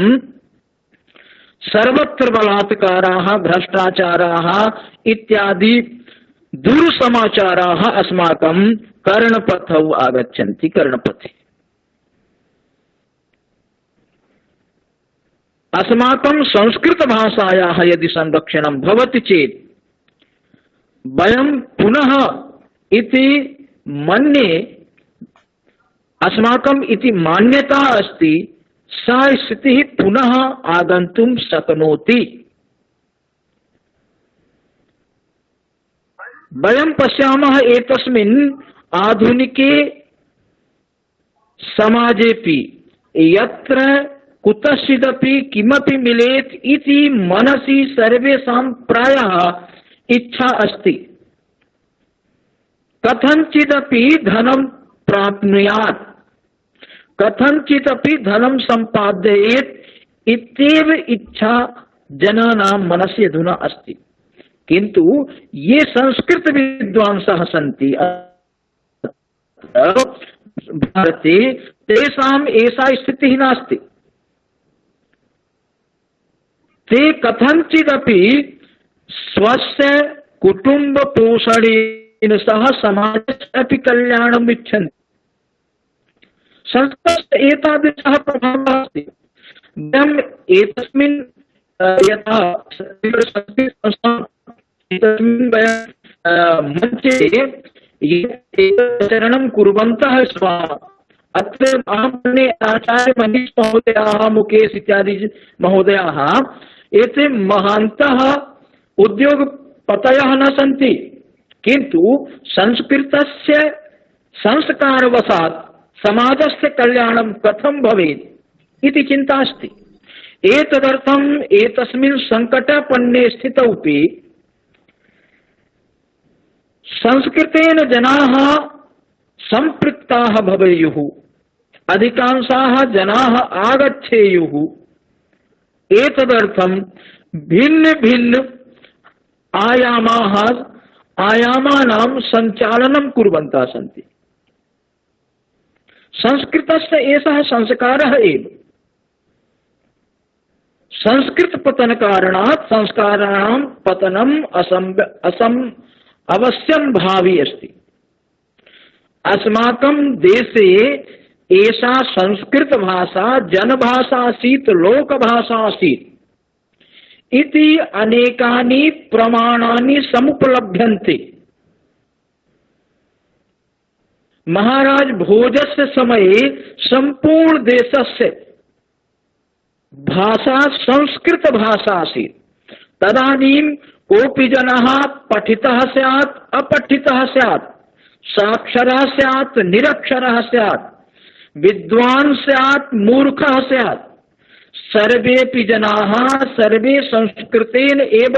सर्वत्र बलात्काराः भ्रष्टाचाराः इत्यादि दुर्समाचाराः अस्माकं कर्णपथौ आगच्छन्ति। कर्णपथे अस्माकं संस्कृतभाषायाः यदि संरक्षणं भवति चेत् वयं पुनः इति मन्ये अस्माकम् इति मान्यता अस्ति सा स्थितिः पुनः आगन्तुं शक्नोति। वयं पश्यामः एतस्मिन् आधुनिके समाजेपि यत्र कुतश्चिदपि किमपि मिलेत् इति मनसि सर्वेषां प्रायः इच्छा अस्ति। कथञ्चिदपि धनं प्राप्नुयात्, कथञ्चिदपि धनं सम्पादयेत् इत्येव इच्छा जनानां मनसि अधुना अस्ति। किन्तु ये संस्कृत विद्वांसः सन्ति भारते तेषाम् एषा स्थितिः नास्ति। ते कथञ्चिदपि स्वस्य कुटुम्ब पोषणेन सह समाजस्य अपि कल्याणम् इच्छन्ति। संस्कृतस्य एतादृशः प्रभावः अस्ति। वयम् एतस्मिन् यथा एतस्मिन् मञ्चे चरणं कुर्वन्तः स्मः। अत्र अहं आचार्य मनीष महोदयाः, मुकेश इत्यादि महोदयाः एते महान्तः उद्योगपतयः न सन्ति, किन्तु संस्कृतस्य संस्कारवशात् समाजस्य कल्याणं कथं भवेत् इति चिन्ता अस्ति। एतदर्थम् एतस्मिन् सङ्कटापन्ने स्थितौपि संस्कृतेन जनाः सम्पृक्ताः भवेयुः, अधिकांशाः जनाः आगच्छेयुः। एतदर्थं भिन्न भिन्न आयामानां सञ्चालनं कुर्वन्तः सन्ति। संस्कृतस्य एषः संस्कारः एव। संस्कृतपतनकारणात् संस्काराणां पतनम् अवश्यं भावी अस्ति। अस्माकं देशे एषा संस्कृत भाषा जनभाषा आसीत्, लोकभाषा आसीत् इति अनेकानि प्रमाणानि समुपलभ्यन्ते। महाराज भोजस्य समये संपूर्ण देशस्य भाषा संस्कृत भाषा आसीत्। तदानीं कोऽपि जनः पठितः स्यात्, अपठितः स्यात्, साक्षरः स्यात्, निरक्षरः स्यात्, विद्वान् स्यात्, मूर्खः स्यात्, सर्वेपि जनाः सर्वे संस्कृतेन एव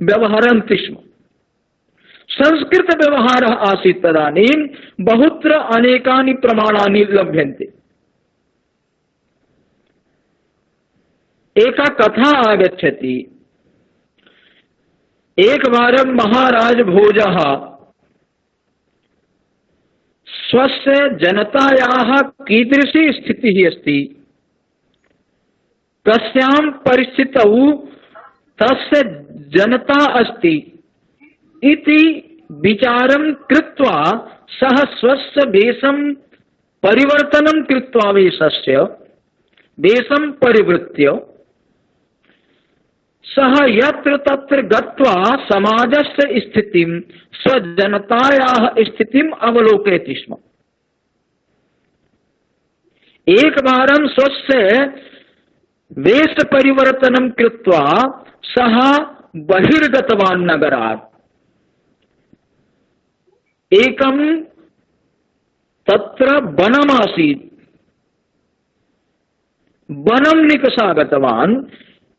व्यवहरन्ति स्म। संस्कृत व्यवहारः आसीत्। तदानीं बहुत्र अनेकानि प्रमाणानि लभ्यन्ते। एका कथा आगच्छति। एकवारं महाराज भोजः स्वस्य जनतायाः कीदृशी स्थितिः अस्ति कस्यां परिस्थितौ तस्य जनता अस्ति इति विचारं कृत्वा सः स्वस्य वेशं परिवर्तनं कृत्वा वेशस्य वेशं परिवृत्य सः यत्र तत्र गत्वा समाजस्य स्थितिं स्वजनतायाः स्थितिम् अवलोकयति स्म। एकवारं स्वस्य वेश परिवर्तनं कृत्वा सः बहिर्गतवान् नगरात्। एकं तत्र वनमासीत्, वनं निकषा गतवान्।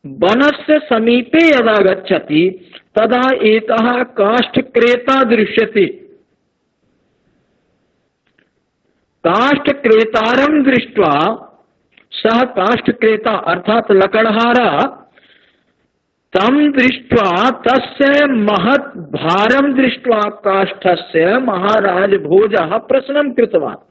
वनस्य समीपे यदा गच्छति तदा एकः काष्ठक्रेता दृश्यते। काष्ठक्रेतारं दृष्ट्वा सः काष्ठक्रेता अर्थात लकड़हारा तं दृष्ट्वा तस्य महत् भारं दृष्ट्वा काष्ठस्य महाराज भोजः प्रश्नं कृतवान्।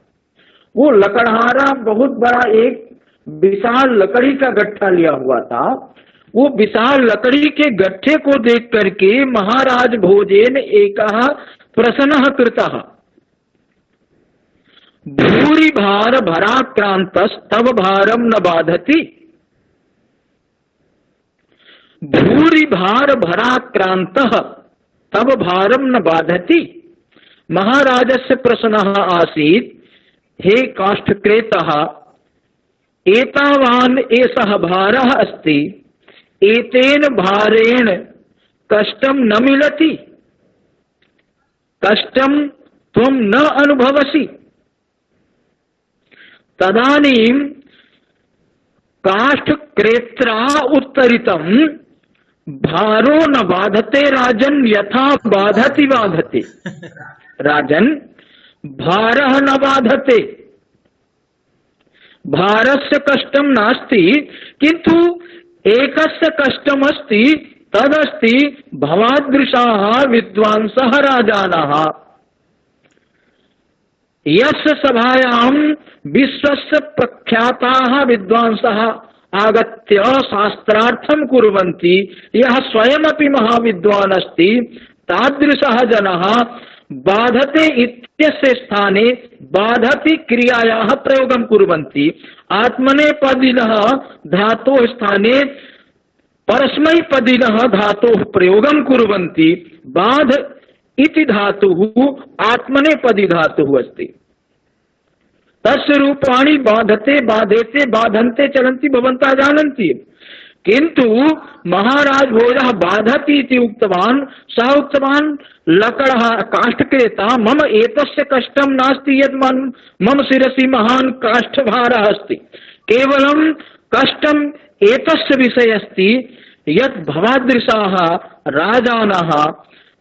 वो लकड़हारा बहुत बड़ा एक विशाल लकड़ी का गट्ठा लिया हुआ था। वो विशाल लकड़ी के गट्ठे को देख करके महाराज भोजेन एकः प्रश्नः कृतः, भूरि भार भराक्रांतस्तव भारम न बाधति। भूरि भार भराक्रांतः तव भारम न बाधति। महाराजस्य प्रश्नः आसीत्, हे काष्ठक्रेतः, एतावान् एषः भारः अस्ति, एतेन भारेण कष्टं न मिलति, कष्टं त्वं न अनुभवसि। तदानीं काष्ठक्रेत्रा उत्तरितं, भारो न बाधते राजन यथा बाधति बाधते। राजन, भारः न बाधते, भारस्य कष्टं नास्ति, किन्तु एकस्य कष्टम् अस्ति, तदस्ति भवादृशाः विद्वांसः राजानः। यस्य सभायां विश्वस्य प्रख्याताः विद्वांसः आगत्य शास्त्रार्थं कुर्वन्ति, यः स्वयमपि महाविद्वान् अस्ति, तादृशः जनः बाधते इत्यस्य स्थाने बाधति क्रियायाः प्रयोगं कुर्वन्ति। आत्मनेपदिनः धातोः स्थाने परस्मैपदिनः धातोः प्रयोगं कुर्वन्ति। बाध इति धातुः आत्मनेपदी धातुः अस्ति। तस्य रूपाणि बाधते, बाधेते, बाधन्ते, चलन्ति, भवन्तः जानन्ति। किन्तु महाराज भोजः बाधति इति उक्तवान्। सः उक्तवान्, लकड़ः काष्ठक्रेता, मम एतस्य कष्टं नास्ति यत् मम शिरसि महान् काष्ठभारः अस्ति। केवलं कष्टम् एतस्य विषये अस्ति यत् भवादृशाः राजानः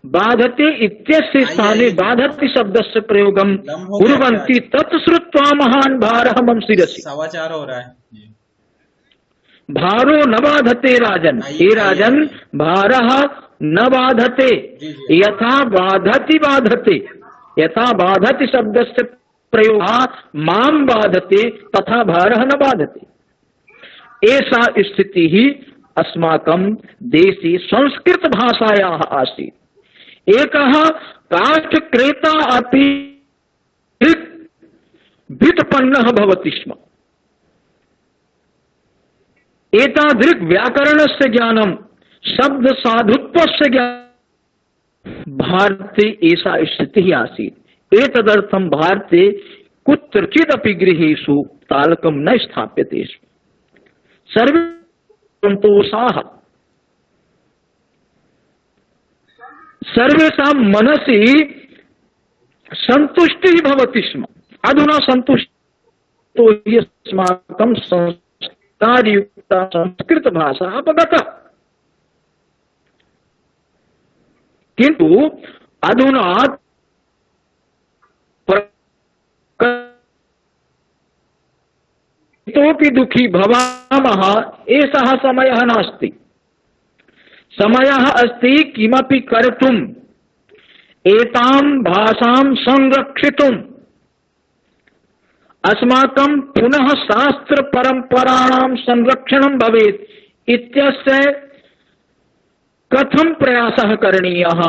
बाधते इत्यस्य स्थाने बाधति शब्दस्य प्रयोगं कुर्वन्ति। तत् श्रुत्वा महान् भारः मम शिरसि। समाचार हो रहा है जी। भारो न बाधते राजन, हे राजन, भारः न बाधते यथा बाधति बाधते। यथा बाधति शब्दस्य प्रयोगः मां बाधते तथा भारः न बाधते। एषा स्थितिः अस्माकं देशे संस्कृत भाषायाः आसीत्। एकः काष्ठक्रेता अपि व्युत्पन्नः भवति स्म। एतादृक् व्याकरणस्य ज्ञानं, शब्द साधुत्वस्य ज्ञानं भारते एषा स्थितिः आसीत्। एतदर्थं भारते कुत्रचिदपि गृहेषु तालकं न स्थाप्यते स्म। सर्वे सन्तोषाः, सर्वेषां मनसि सन्तुष्टिः भवति स्म। अधुना सन्तुष्टो हि अस्माकं संस्कारयुक्ता संस्कृत भाषा अपगता, किन्तु अधुना इतोपि दुःखी भवामः, एषः समयः नास्ति। समयः अस्ति किमपि कर्तुम्, एतां भाषां संरक्षितुम्। अस्माकं पुनः शास्त्र परंपराणां संरक्षणं भवेत् इत्यस्य कथं प्रयासः करणीयः,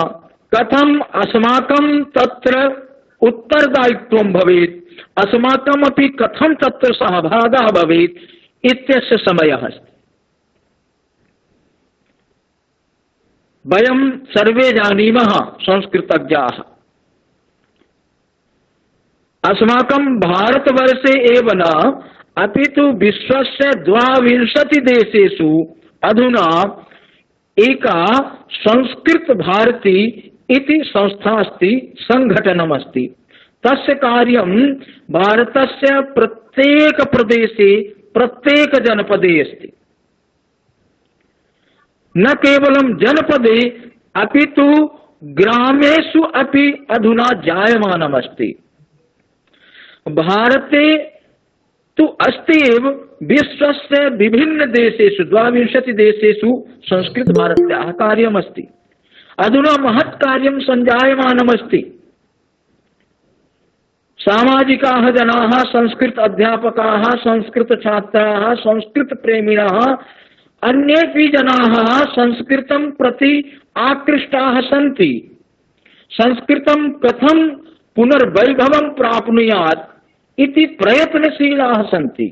कथम् अस्माकं तत्र उत्तरदायित्वं भवेत्, अस्माकमपि कथं तत्र सहभागः भवेत् इत्यस्य समयः अस्ति। वयं सर्वे जानीमः संस्कृतज्ञाः, अस्माकं भारतवर्षे एव न अपितु विश्वस्य 22 देशेषु अधुना एका संस्कृत भारती इति संस्था अस्ति, संघटनम् अस्ति। तस्य कार्यं भारतस्य प्रत्येक प्रदेशे प्रत्येक जनपदे अस्ति। न केवलं जनपदे अपितु ग्रामेषु अपि अधुना जायमानम् अस्ति। भारते तु अस्ति एव विश्वस्य विभिन्न देशेषु 22 देशेषु संस्कृत भारत्याः कार्यमस्ति। अधुना महत् कार्यं सञ्जायमानमस्ति। सामाजिकाः जनाः, संस्कृत अध्यापकाः, संस्कृत छात्राः, संस्कृत प्रेमिणः, अन्येपि जनाः संस्कृतं प्रति आकृष्टाः सन्ति। संस्कृतं कथं पुनर्वैभवं प्राप्नुयात् इति प्रयत्नशीलाः सन्ति।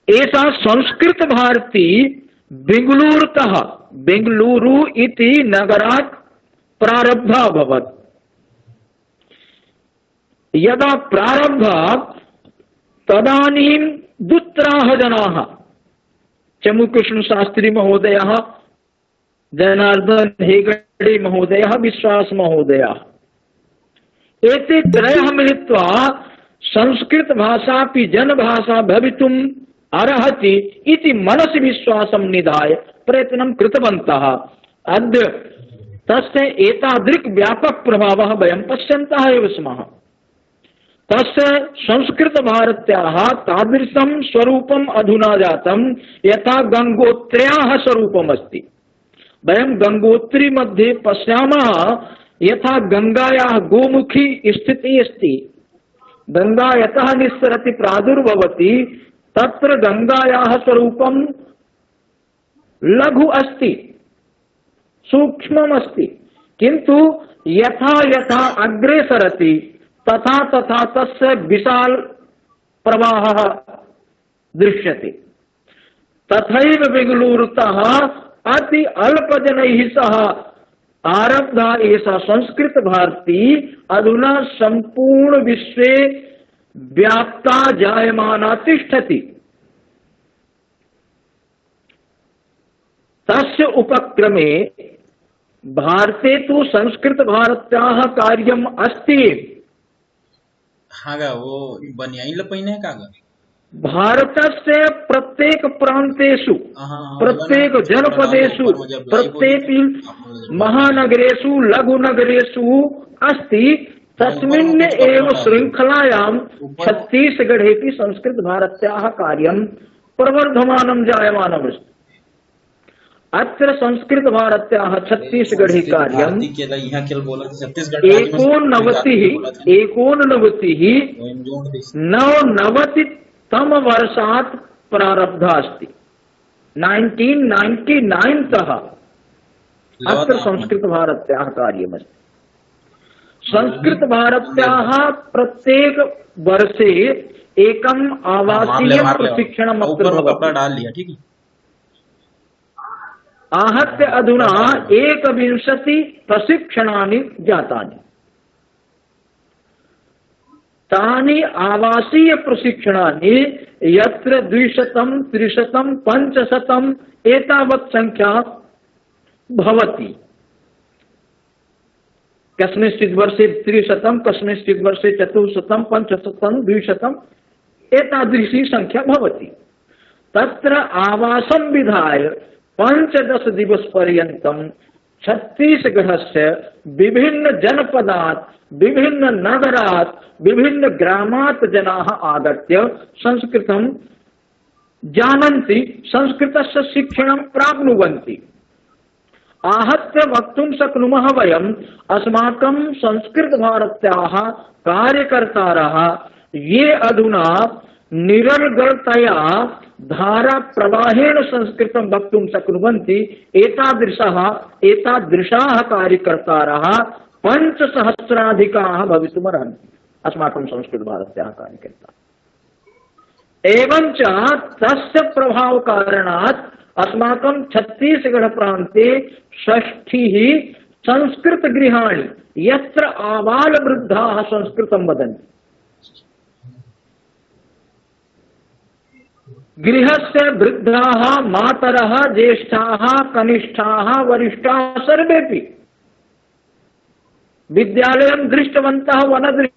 एषा संस्कृत भारती बेंगलुरुतः, बेंगलुरु इति नगरात् प्रारब्धा अभवत्। यदा प्रारब्धा तदानीं दुत्राः जनाः, चमुकृष्ण शास्त्री महोदयः, जनार्दन हेगड़े महोदयः, विश्वास महोदयः, एते त्रयः मिलित्वा संस्कृत भाषापि जनभाषा भवितुम् अर्हति इति मनसि विश्वासं निधाय प्रयत्नं कृतवन्तः। अद्य तस्य एतादृक् व्यापक प्रभावः वयं पश्यन्तः एव स्मः। तस्य संस्कृत भारत्याः तादृशं स्वरूपम् अधुना जातं यथा गंगोत्र्याः स्वरूपम् अस्ति। वयं गंगोत्री मध्ये पश्यामः यथा गंगायाः गोमुखी स्थितिः अस्ति। गंगा यतः निस्सरति प्रादुर्भवति, तत्र गंगायाः स्वरूपं लघु अस्ति, सूक्ष्मम् अस्ति, किन्तु यथा यथा अग्रे सरति तथा तथा तस्य विशाल प्रवाहः दृश्यते। तथैव बेंगलुरुतः अति अल्पजनैः सह आरब्धा एषा संस्कृत भारती अधुना संपूर्ण विश्वे व्याप्ता जायमाना तिष्ठति। तस्य उपक्रमे भारते तु संस्कृत भारत्याः कार्यम् अस्ति। हाँ गा, वो बनियाइन लपईने का गा? भारतस्य प्रत्येक प्रान्तेषु, प्रत्येक जनपदेषु, प्रत्येक महानगरेषु, लघुनगरेषु अस्ति। तस्मिन् एव श्रृंखलायां छत्तीसगढ़ेपि संस्कृत भारत्याः कार्यं प्रवर्धमानं जायमानम् अस्ति। अत्र संस्कृत भारत्याः छत्तीसगढ़े कार्यं 89 वर्षात् प्रारब्धा अस्ति। 1999 तः अत्र संस्कृत भारत्याः कार्यमस्ति। संस्कृत भारत्याः प्रत्येक वर्षे एकम् आवासीय प्रशिक्षणम् अत्र भवति। आहत्य अधुना 21 प्रशिक्षणानि जातानि। तानि आवासीय प्रशिक्षणानि यत्र 200, 300, 500 एतावत् संख्या भवति। कस्मिंश्चित् वर्षे 300, कस्मिंश्चित् वर्षे 400, 500, 200 एतादृशी संख्या भवति। तत्र आवासं विधाय 15 दिवसपर्यन्तं छत्तीसगढ़स्य विभिन्न जनपदात्, विभिन्न नगरात्, विभिन्न ग्रामात् जनाः आगत्य संस्कृतं जानन्ति, संस्कृतस्य शिक्षणं प्राप्नुवन्ति। आहत्य वक्तुं शक्नुमः वयम् अस्माकं संस्कृतभारत्याः कार्यकर्तारः ये अधुना निरर्गलतया धाराप्रवाहेण संस्कृतं वक्तुं शक्नुवन्ति एतादृशाः कार्यकर्तारः 5,000 भवितुमर्हन्ति अस्माकं संस्कृतभारत्याः कार्यकर्ता। एवञ्च तस्य प्रभावकारणात् अस्माकं छत्तीसगढ़ प्रान्ते 60 संस्कृतगृहाणि यत्र आबालवृद्धाः संस्कृतं वदन्ति। गृहस्य वृद्धाः मातरः ज्येष्ठाः कनिष्ठाः वरिष्ठाः सर्वेपि विद्यालयं दृष्टवन्तः वनदृष्टि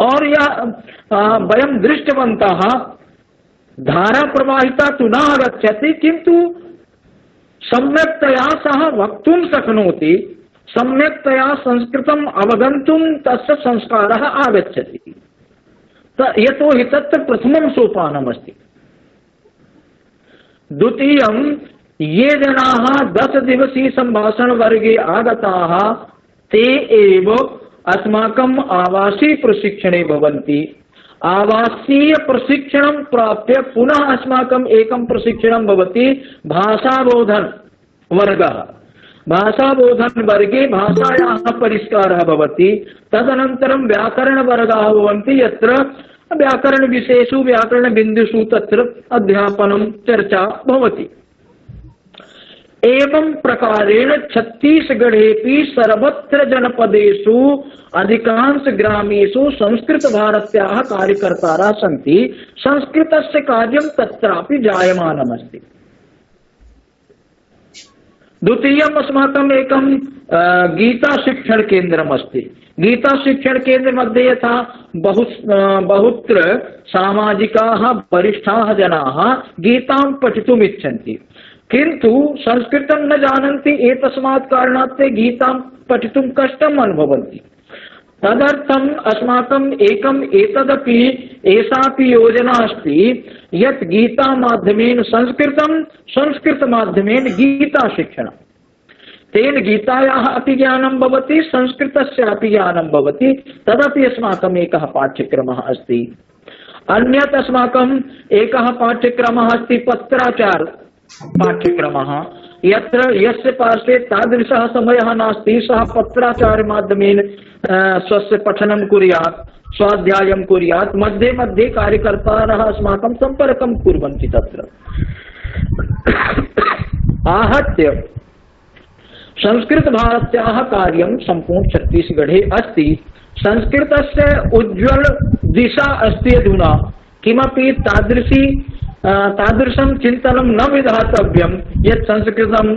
और वयं दृष्टवन्तः धारा प्रवाहिता तु न आगच्छति किन्तु सम्यक्तया सः वक्तुं शक्नोति, सम्यक्तया संस्कृतम् अवगन्तुं तस्य संस्कारः आगच्छति। यतोहि तत्र प्रथमं सोपानमस्ति। द्वितीयं ये जनाः 10 दिवसीय सम्भाषणवर्गे आगताः ते एव अस्माकम् आवासीय प्रशिक्षणे भवन्ति। आवासीय प्रशिक्षणं प्राप्य पुनः अस्माकम् एकं प्रशिक्षणं भवति भाषाबोधन वर्गः। भाषाबोधन वर्गे भाषायाः परिष्कारः भवति। तदनन्तरं व्याकरणवर्गाः भवन्ति यत्र व्याकरणविषयेषु व्याकरणबिन्दुषु तत्र अध्यापनं चर्चा भवति। एवं प्रकारेण छत्तीसगढ़ेपि सर्वत्र जनपदेषु अधिकांश ग्रामेषु संस्कृत भारत्याः कार्यकर्तारः सन्ति। संस्कृतस्य कार्यं तत्रापि जायमानमस्ति। द्वितीयम् अस्माकम् एकं गीता शिक्षण केन्द्रमस्ति। गीता शिक्षण केन्द्र मध्ये यथा बहुत्र सामाजिकाः वरिष्ठाः जनाः गीतां पठितुम् इच्छन्ति किन्तु संस्कृतं न जानन्ति। एतस्मात् कारणात् ते गीतां पठितुं कष्टम् अनुभवन्ति। तदर्थम् अस्माकम् एकम् एतदपि एषापि योजना अस्ति यत् गीता माध्यमेन संस्कृतं, संस्कृत माध्यमेन गीता शिक्षणं। तेन गीतायाः अपि ज्ञानं भवति, संस्कृतस्य अपि ज्ञानं भवति। तदपि अस्माकम् एकः पाठ्यक्रमः अस्ति। अन्यत् अस्माकम् एकः पाठ्यक्रमः अस्ति पत्राचार पाठ्यक्रमः, यत्र यस्य पार्श्वे तादृशः समयः नास्ति सः पत्राचार माध्यमेन स्वस्य पठनं कुर्यात्, स्वाध्यायं कुर्यात्। मध्ये मध्ये कार्यकर्तारः अस्माकं सम्पर्कं कुर्वन्ति। तत्र आहत्य संस्कृत भारत्याः कार्यं सम्पूर्ण छत्तीसगढ़े अस्ति। संस्कृतस्य उज्ज्वल दिशा अस्ति। अधुना किमपि तादृशं चिन्तनं न विधातव्यं यत् संस्कृतं